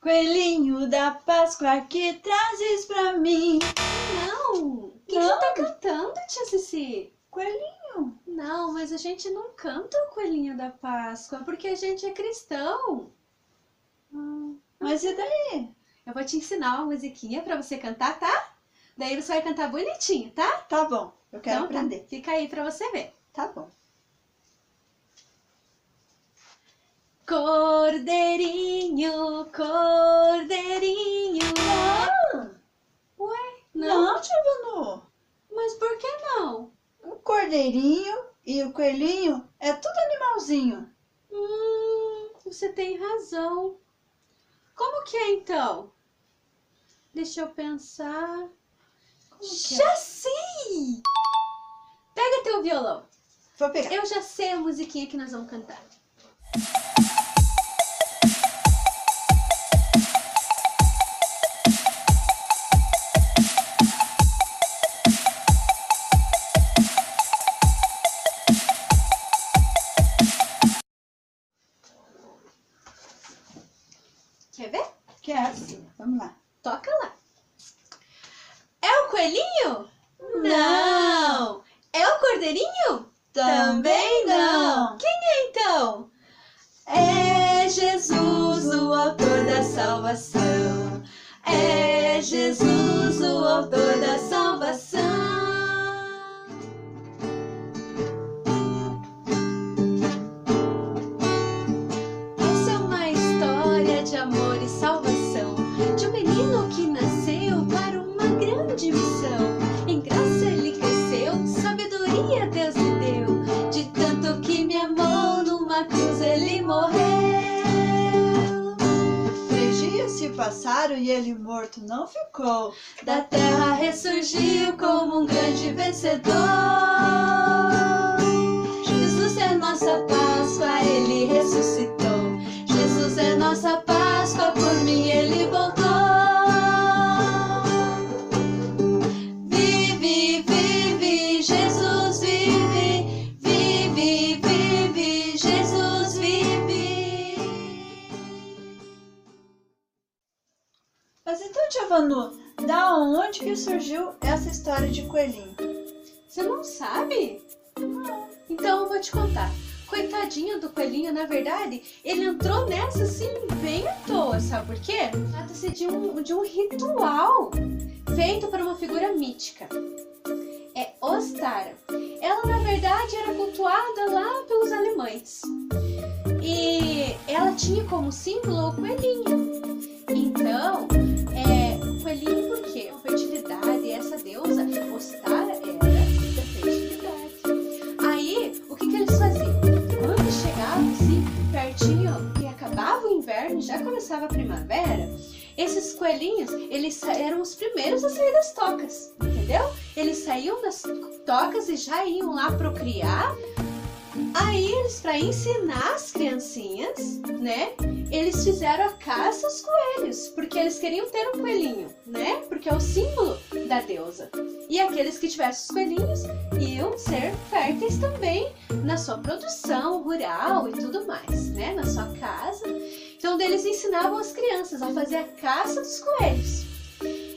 Coelhinho da Páscoa, que trazes pra mim? Não! O que você tá cantando, tia Cici? Coelhinho. Não, mas a gente não canta o Coelhinho da Páscoa, porque a gente é cristão. Mas e daí? Eu vou te ensinar uma musiquinha pra você cantar, tá? Daí você vai cantar bonitinho, tá? Tá bom, eu quero Então, aprender. Tá. Fica aí pra você ver. Tá bom. Cordeirinho, cordeirinho. Ué, Não, tia Vanu. Mas por que não? O cordeirinho e o coelhinho é tudo animalzinho. Você tem razão. Como que é então? Deixa eu pensar. Já sei! Pega teu violão. Vou pegar. Eu já sei a musiquinha que nós vamos cantar. Quer ver? Quero sim. Vamos lá. Toca lá. É o coelhinho? Não. É o cordeirinho? Também não. Quem é então? É Jesus, o autor da salvação. É Jesus, o autor da salvação. Essa é uma história de amor e salvação, de um menino que nasceu para uma grande missão. Em graça ele cresceu, sabedoria Deus lhe deu. De tanto que me amou, numa cruz ele morreu. 3 dias se passaram e ele morto não ficou. Da terra ressurgiu como um grande vencedor. Jesus é nossa Páscoa, ele ressuscitou. Jesus é nossa Páscoa, por mim ele voltou. Vive, vive, Jesus vive. Vive, vive, Jesus vive. Mas então, tia Vanu, da onde que surgiu essa história de coelhinho? Você não sabe? Então eu vou te contar. Coitadinho do coelhinho, na verdade, ele entrou nessa assim bem à toa, sabe por quê? Trata-se de um ritual feito para uma figura mítica. É Ostara. Ela, na verdade, era cultuada lá pelos alemães. E ela tinha como símbolo o coelhinho. Então, o coelhinho por quê? Fertilidade, essa deusa, Ostara, era da fertilidade. Aí, o que eles faziam? Quando chegava assim, pertinho, que acabava o inverno e já começava a primavera, esses coelhinhos, eles eram os primeiros a sair das tocas, entendeu? Eles saíam das tocas e já iam lá procriar. Aí eles, para ensinar as criancinhas, né, eles fizeram a caça aos coelhos, porque eles queriam ter um coelhinho, né, porque é o símbolo da deusa. E aqueles que tivessem os coelhinhos iam ser férteis também na sua produção rural e tudo mais, né, na sua casa. Então eles ensinavam as crianças a fazer a caça dos coelhos.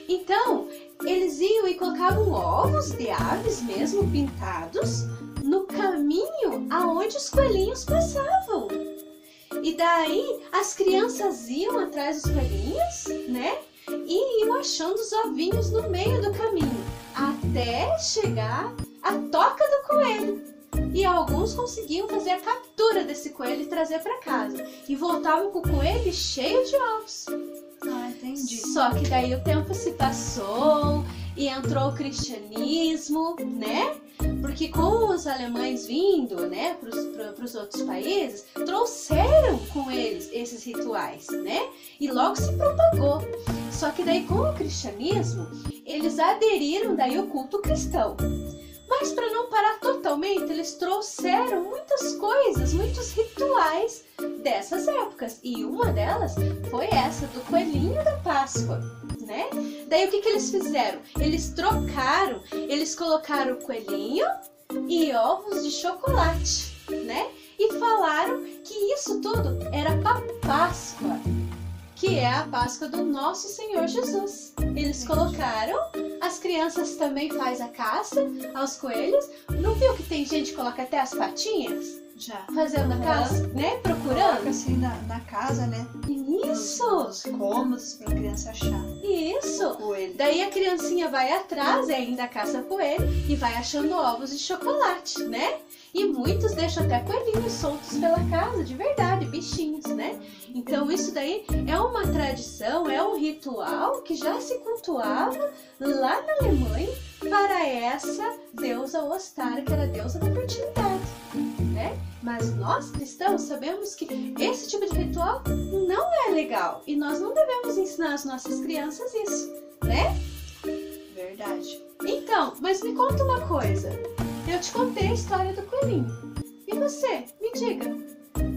Então eles iam e colocavam ovos de aves mesmo pintados no caminho aonde os coelhinhos passavam. E daí as crianças iam atrás dos coelhinhos, né? E iam achando os ovinhos no meio do caminho, até chegar à toca do coelho. E alguns conseguiam fazer a captura desse coelho e trazer para casa. E voltavam com o coelho cheio de ovos. Ah, entendi. Só que daí o tempo se passou e entrou o cristianismo, né? Porque com os alemães vindo, né, para os outros países, trouxeram com eles esses rituais, né? E logo se propagou. Só que daí com o cristianismo, eles aderiram daí ao culto cristão. Mas para não parar totalmente, eles trouxeram muitas coisas, muitos rituais dessas épocas. E uma delas foi essa do coelhinho da Páscoa, né? Daí o que eles fizeram? Eles trocaram, eles colocaram o coelhinho e ovos de chocolate, né? E falaram que isso tudo era para Páscoa, que é a Páscoa do nosso Senhor Jesus. Eles colocaram, as crianças também fazem a caça aos coelhos. Não viu que tem gente que coloca até as patinhas? Já. Fazendo a caça, né? Procurando. Coloca assim na casa, né? Isso! Nos cômodos pra criança achar. Isso! O coelho. Daí a criancinha vai atrás, ainda caça coelho, e vai achando ovos de chocolate, né? E muitos deixam até coelhinhos soltos pela casa, de verdade, bichinhos, né? Então isso daí é uma tradição, é um ritual que já se cultuava lá na Alemanha para essa deusa Ostara, que era a deusa da fertilidade, né? Mas nós cristãos sabemos que esse tipo de ritual não é legal e nós não devemos ensinar às nossas crianças isso, né? Verdade. Então, mas me conta uma coisa. Eu te contei a história do coelhinho. E você? Me diga.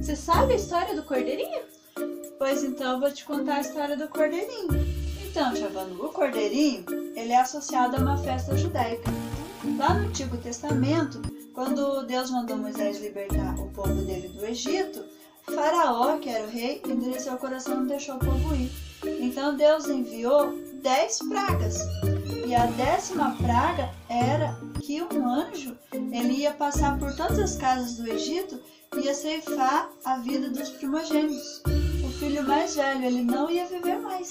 Você sabe a história do cordeirinho? Pois então eu vou te contar a história do cordeirinho. Então, tia Vanu, o cordeirinho, ele é associado a uma festa judaica. Lá no Antigo Testamento, quando Deus mandou Moisés libertar o povo dele do Egito, Faraó, que era o rei, endureceu o coração e não deixou o povo ir. Então Deus enviou 10 pragas. E a 10ª praga era que um anjo, ele ia passar por todas as casas do Egito e ia ceifar a vida dos primogênitos. O filho mais velho, ele não ia viver mais.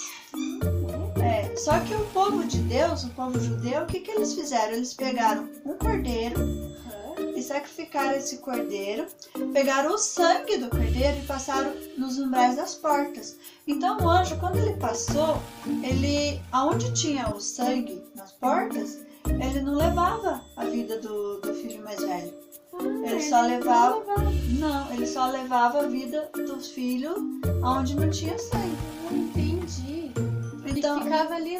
Só que o povo de Deus, o povo judeu, o que eles fizeram? Eles pegaram um cordeiro e sacrificaram esse cordeiro, pegaram o sangue do cordeiro e passaram nos umbrais das portas. Então o anjo, quando ele passou, aonde tinha o sangue nas portas, ele não levava a vida do filho mais velho. Ele só levava a vida dos filhos aonde não tinha sangue. Entendi. Então, e ficava ali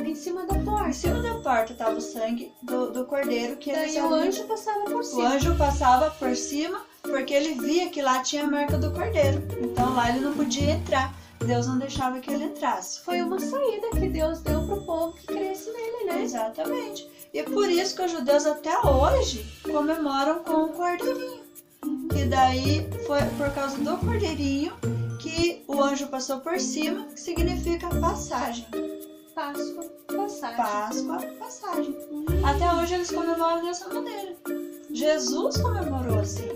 em cima da porta. Em cima da porta estava o sangue do cordeiro que daí o anjo passava por cima. O anjo passava por cima porque ele via que lá tinha a marca do cordeiro. Então lá ele não podia entrar. Deus não deixava que ele entrasse. Foi uma saída que Deus deu pro povo que cresce nele, né? Exatamente. E por isso que os judeus até hoje comemoram com o cordeirinho. Que daí foi por causa do cordeirinho que o anjo passou por cima, que significa passagem. Páscoa, passagem. Páscoa, passagem. Até hoje eles comemoram dessa maneira. Jesus comemorou assim.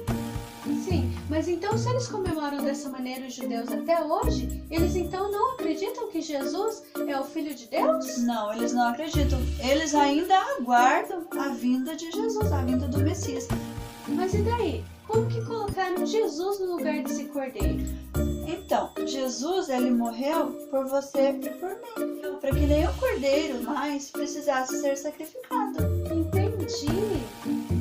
Sim, mas então se eles comemoram dessa maneira os judeus até hoje, eles então não acreditam que Jesus é o Filho de Deus? Não, eles não acreditam. Eles ainda aguardam a vinda de Jesus, a vinda do Messias. Mas e daí? Como que colocaram Jesus no lugar desse cordeiro? Então, Jesus, ele morreu por você e por mim, para que nenhum cordeiro mais precisasse ser sacrificado. Entendi.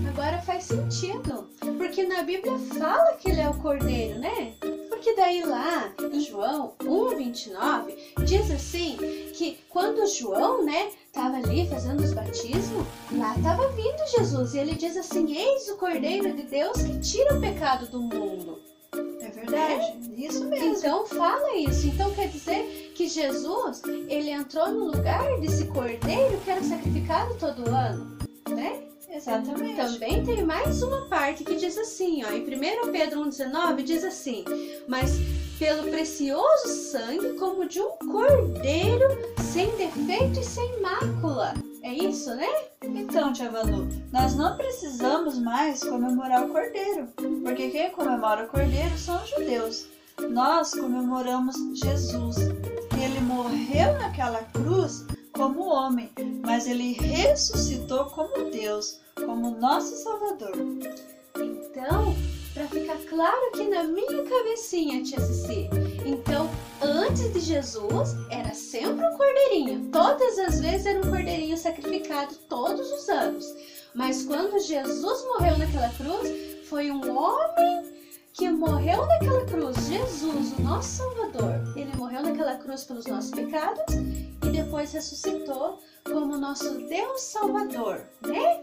Agora faz sentido. Porque na Bíblia fala que ele é o cordeiro, né? Porque daí lá em João 1:29 diz assim que quando João, né, estava ali fazendo os batismos, lá estava vindo Jesus e ele diz assim: eis o Cordeiro de Deus que tira o pecado do mundo. É verdade, isso mesmo. Então fala isso. Então quer dizer que Jesus, ele entrou no lugar desse cordeiro que era sacrificado todo ano, né? Exatamente. Também tem mais uma parte que diz assim, ó, em 1 Pedro 1,19 diz assim: mas pelo precioso sangue como de um cordeiro sem defeito e sem mácula. É isso, né? Então, tia Vanu, nós não precisamos mais comemorar o cordeiro, porque quem comemora o cordeiro são os judeus. Nós comemoramos Jesus, que ele morreu naquela cruz como homem, mas ele ressuscitou como Deus, como nosso Salvador. Então, para ficar claro aqui na minha cabecinha, tia Cici, então, antes de Jesus, era sempre um cordeirinho. Todas as vezes era um cordeirinho sacrificado, todos os anos. Mas quando Jesus morreu naquela cruz, foi um homem que morreu naquela cruz. Jesus, o nosso Salvador, ele morreu naquela cruz pelos nossos pecados e depois ressuscitou como nosso Deus Salvador, né?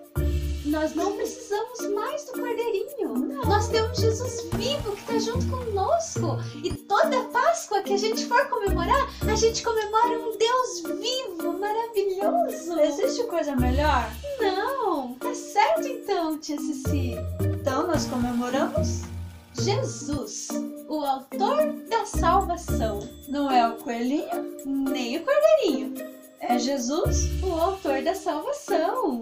Nós não precisamos mais do cordeirinho. Não. Nós temos Jesus vivo que está junto conosco. E toda Páscoa que a gente for comemorar, a gente comemora um Deus vivo, maravilhoso. Existe coisa melhor? Não, tá certo então, tia Cici. Então nós comemoramos Jesus, o autor da salvação. Não é o coelhinho, Nem o cordeirinho. é Jesus. O autor da salvação.